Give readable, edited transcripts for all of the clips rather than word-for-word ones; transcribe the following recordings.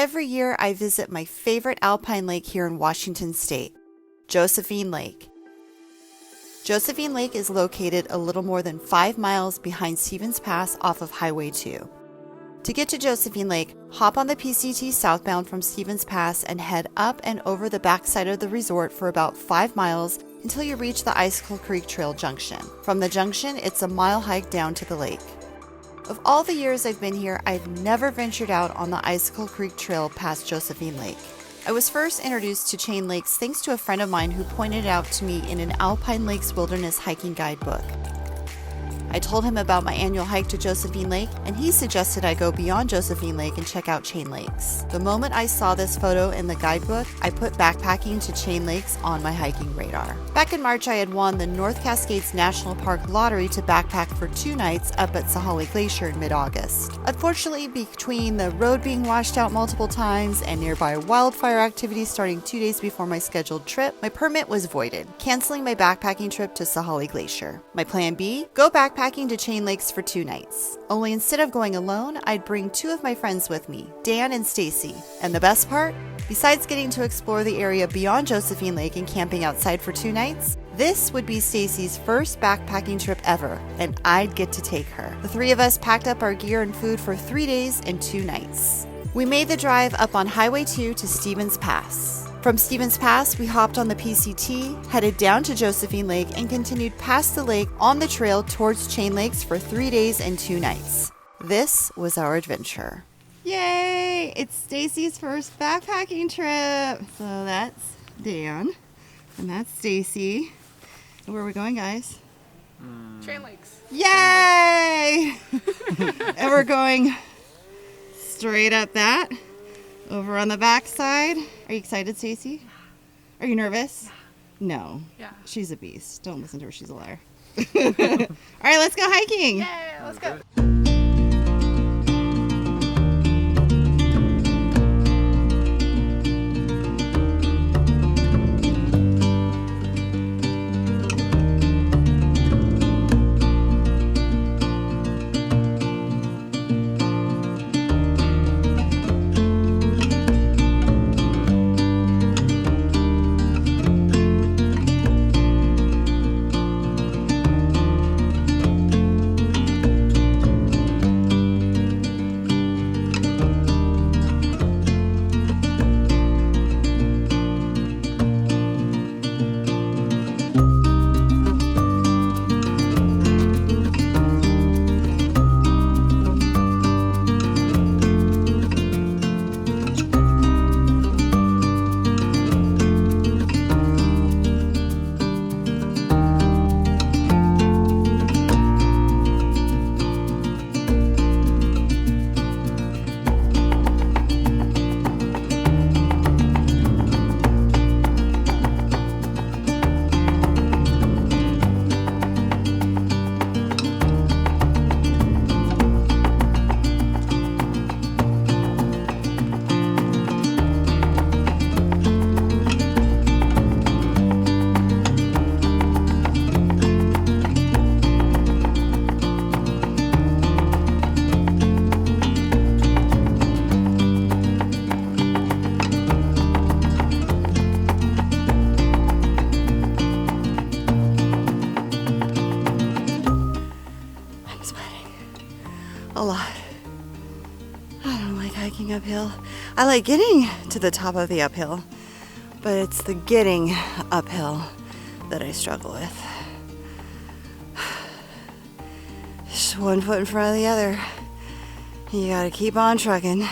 Every year I visit my favorite alpine lake here in Washington State, Josephine Lake. Josephine Lake is located a little more than 5 miles behind Stevens Pass off of Highway 2. To get to Josephine Lake, hop on the PCT southbound from Stevens Pass and head up and over the backside of the resort for about 5 miles until you reach the Icicle Creek Trail junction. From the junction, it's a mile hike down to the lake. Of all the years I've been here, I've never ventured out on the Icicle Creek Trail past Josephine Lake. I was first introduced to Chain Lakes thanks to a friend of mine who pointed it out to me in an Alpine Lakes Wilderness hiking guidebook. I told him about my annual hike to Josephine Lake, and he suggested I go beyond Josephine Lake and check out Chain Lakes. The moment I saw this photo in the guidebook, I put backpacking to Chain Lakes on my hiking radar. Back in March, I had won the North Cascades National Park lottery to backpack for 2 nights up at Sahale Glacier in mid-August. Unfortunately, between the road being washed out multiple times and nearby wildfire activities starting 2 days before my scheduled trip, my permit was voided, canceling my backpacking trip to Sahale Glacier. My plan B? Go backpacking to Chain Lakes for 2 nights. Only instead of going alone, I'd bring 2 of my friends with me, Dan and Stacy. And the best part? Besides getting to explore the area beyond Josephine Lake and camping outside for 2 nights, this would be Stacy's first backpacking trip ever, and I'd get to take her. The 3 of us packed up our gear and food for 3 days and 2 nights. We made the drive up on Highway 2 to Stevens Pass. From Stevens Pass, we hopped on the PCT, headed down to Josephine Lake, and continued past the lake on the trail towards Chain Lakes for 3 days and 2 nights. This was our adventure. Yay! It's Stacy's first backpacking trip. So that's Dan, and that's Stacy. And where are we going, guys? Chain Lakes. Yay! And we're going straight up that. Over on the back side. Are you excited, Stacy? Are you nervous? Yeah. No. Yeah. She's a beast. Don't listen to her. She's a liar. All right, let's go hiking. Yay, let's go. A lot. I don't like hiking uphill. I like getting to the top of the uphill, but it's the getting uphill that I struggle with. Just one foot in front of the other. You gotta keep on trucking.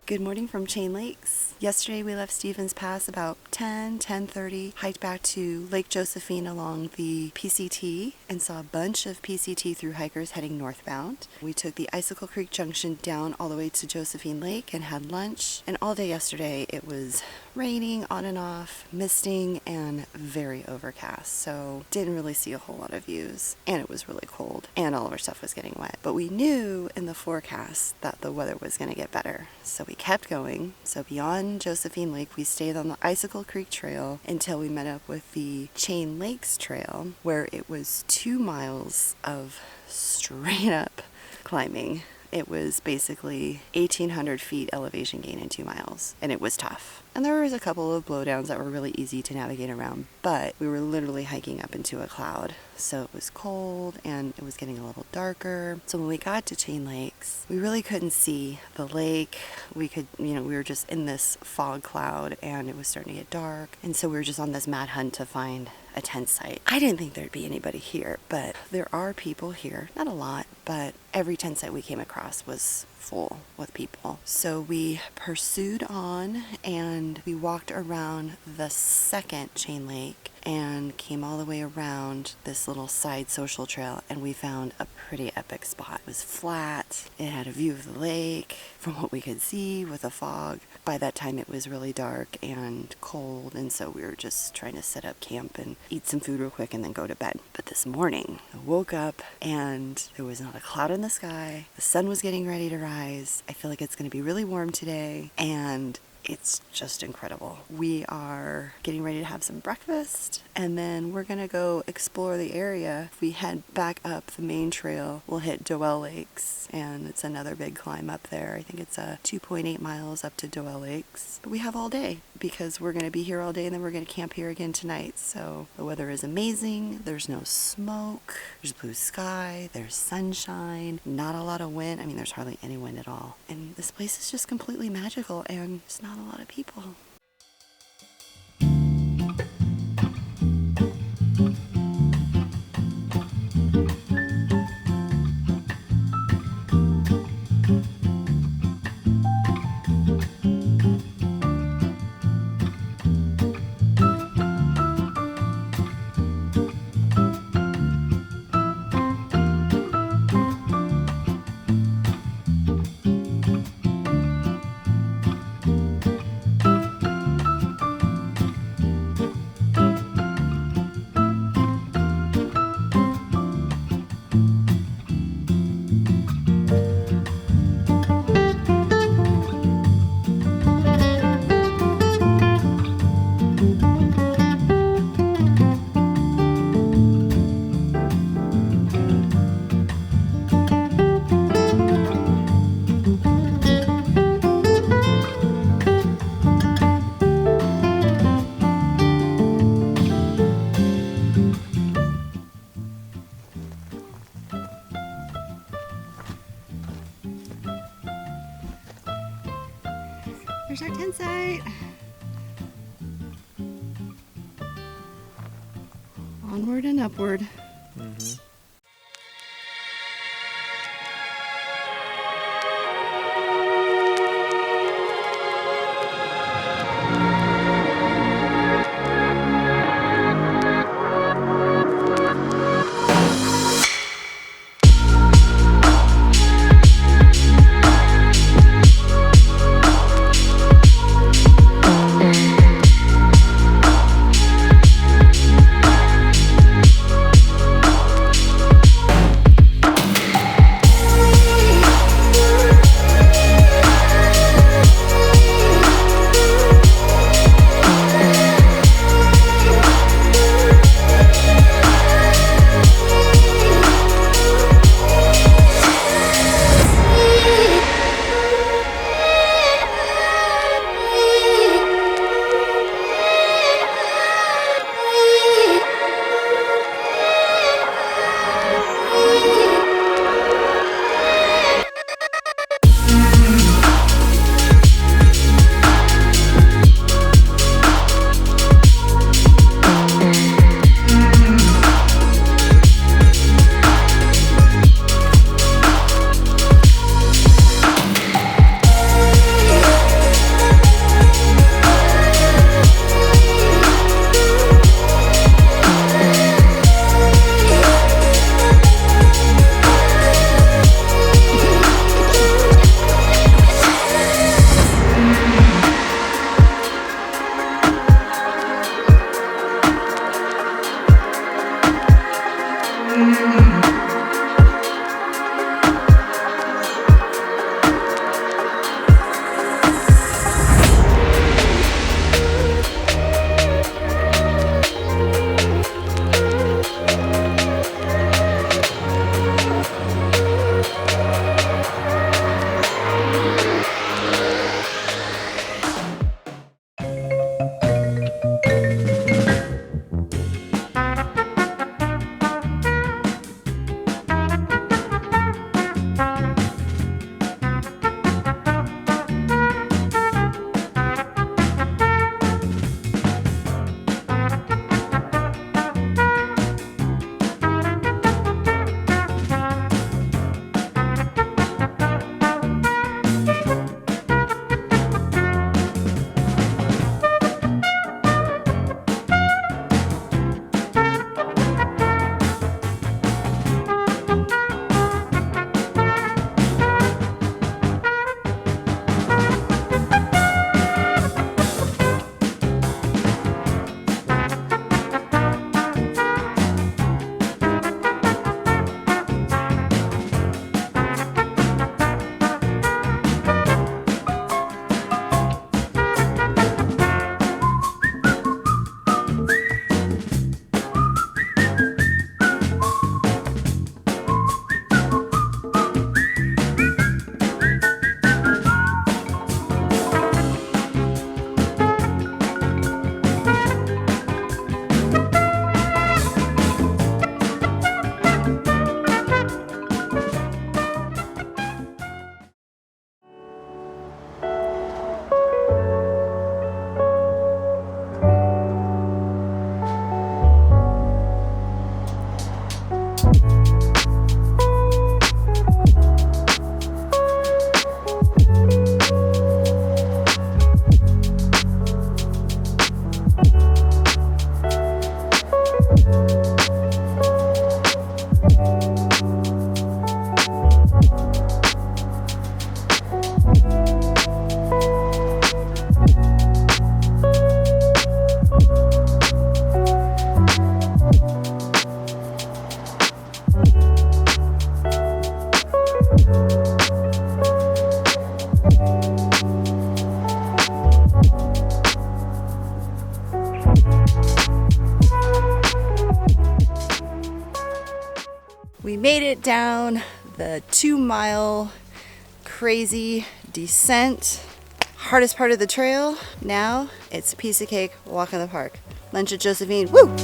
Good morning from Chain Lakes. Yesterday we left Stevens Pass about 10:30, hiked back to Lake Josephine along the PCT and saw a bunch of PCT through hikers heading northbound. We took the Icicle Creek Junction down all the way to Josephine Lake and had lunch. And all day yesterday it was raining on and off, misting, and very overcast. So didn't really see a whole lot of views. And it was really cold. And all of our stuff was getting wet. But we knew in the forecast that the weather was going to get better. So we kept going. So beyond Josephine Lake, we stayed on the Icicle Creek Trail until we met up with the Chain Lakes Trail, where it was 2 miles of straight up climbing. It was basically 1,800 feet elevation gain in 2 miles, and it was tough. And there was a couple of blowdowns that were really easy to navigate around, but we were literally hiking up into a cloud. So it was cold and it was getting a little darker. So when we got to Chain Lakes, we really couldn't see the lake. We were just in this fog cloud and it was starting to get dark. And so we were just on this mad hunt to find a tent site. I didn't think there'd be anybody here, but there are people here. Not a lot, but every tent site we came across was full with people. So we pursued on and we walked around the second Chain Lake and came all the way around this little side social trail, and we found a pretty epic spot. It was flat, it had a view of the lake from what we could see with the fog. By that time it was really dark and cold, and so we were just trying to set up camp and eat some food real quick and then go to bed. But this morning I woke up and there was not a cloud in the sky. The sun was getting ready to rise. I feel like it's going to be really warm today, and it's just incredible. We are getting ready to have some breakfast, and then we're going to go explore the area. If we head back up the main trail, we'll hit Doel Lakes, and it's another big climb up there. I think it's 2.8 miles up to Doel Lakes. But we have all day because we're going to be here all day, and then we're going to camp here again tonight. So the weather is amazing. There's no smoke. There's blue sky. There's sunshine. Not a lot of wind. I mean, there's hardly any wind at all. And this place is just completely magical, and it's not a lot of people. There's our tent site. Onward and upward. made it down the 2-mile crazy descent. Hardest part of the trail. Now it's a piece of cake, walk in the park. Lunch at Josephine. Woo!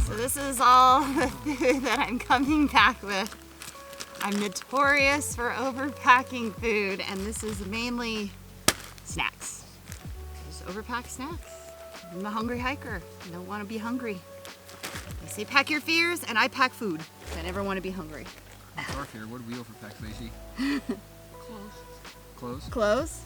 This is all the food that I'm coming back with. I'm notorious for overpacking food, and this is mainly snacks. Just overpack snacks. I'm a hungry hiker. I don't want to be hungry. They say pack your fears, and I pack food. I never want to be hungry. What's our fear? What do we overpack, Lacey? Clothes. Clothes?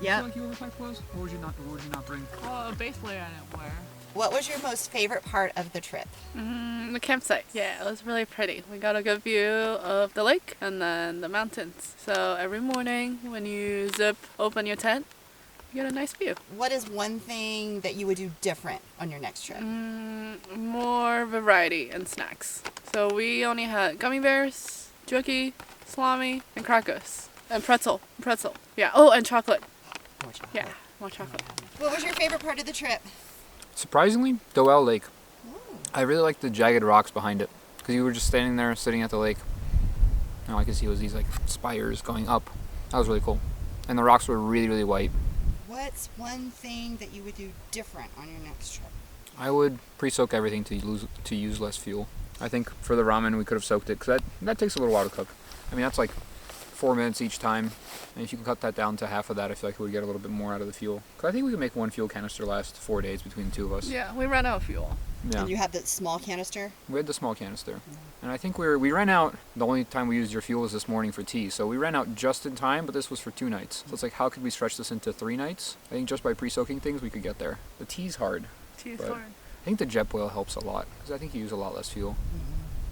Yeah. You feel like you overpack clothes? What would you not bring? Well, basically I didn't wear. What was your most favorite part of the trip? The campsite. Yeah, it was really pretty. We got a good view of the lake and then the mountains. So every morning when you open your tent, you get a nice view. What is one thing that you would do different on your next trip? More variety in snacks. So we only had gummy bears, jerky, salami, and crackers. And pretzel. Yeah. Oh, and chocolate. More chocolate. Yeah, more chocolate. What was your favorite part of the trip? Surprisingly, Doel Lake. I really liked the jagged rocks behind it because you were just standing there, sitting at the lake. And all I could see was these like spires going up. That was really cool, and the rocks were really, really white. What's one thing that you would do different on your next trip? I would pre-soak everything to use less fuel. I think for the ramen we could have soaked it because that takes a little while to cook. I mean that's like 4 minutes each time, and if you can cut that down to half of that, I feel like we would get a little bit more out of the fuel. Because I think we could make one fuel canister last 4 days between the two of us. Yeah, we ran out of fuel. Yeah. And you have the small canister? We had the small canister. And I think we ran out, the only time we used your fuel was this morning for tea. So we ran out just in time, but this was for 2 nights. So it's like, how could we stretch this into 3 nights? I think just by pre-soaking things, we could get there. The tea's hard. Tea's but hard. I think the jet boil helps a lot, because I think you use a lot less fuel.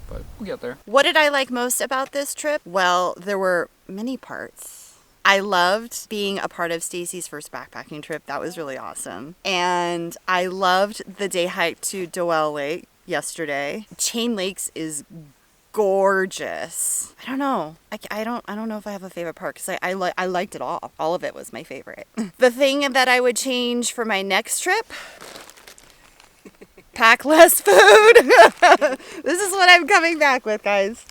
But we'll get there. What did I like most about this trip? Well, there were many parts. I loved being a part of Stacy's first backpacking trip. That was really awesome. And I loved the day hike to Doel Lake yesterday. Chain Lakes is gorgeous. I don't know. I don't know if I have a favorite part because I liked it all. All of it was my favorite. The thing that I would change for my next trip, pack less food. This is what I'm coming back with, guys.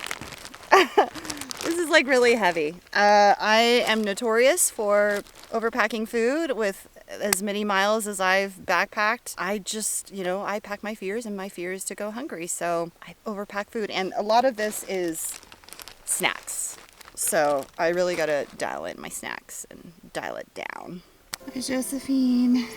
This is like really heavy. I am notorious for overpacking food with as many miles as I've backpacked. I just, I pack my fears, and my fear is to go hungry. So I overpack food, and a lot of this is snacks. So I really got to dial in my snacks and dial it down. Hi, Josephine.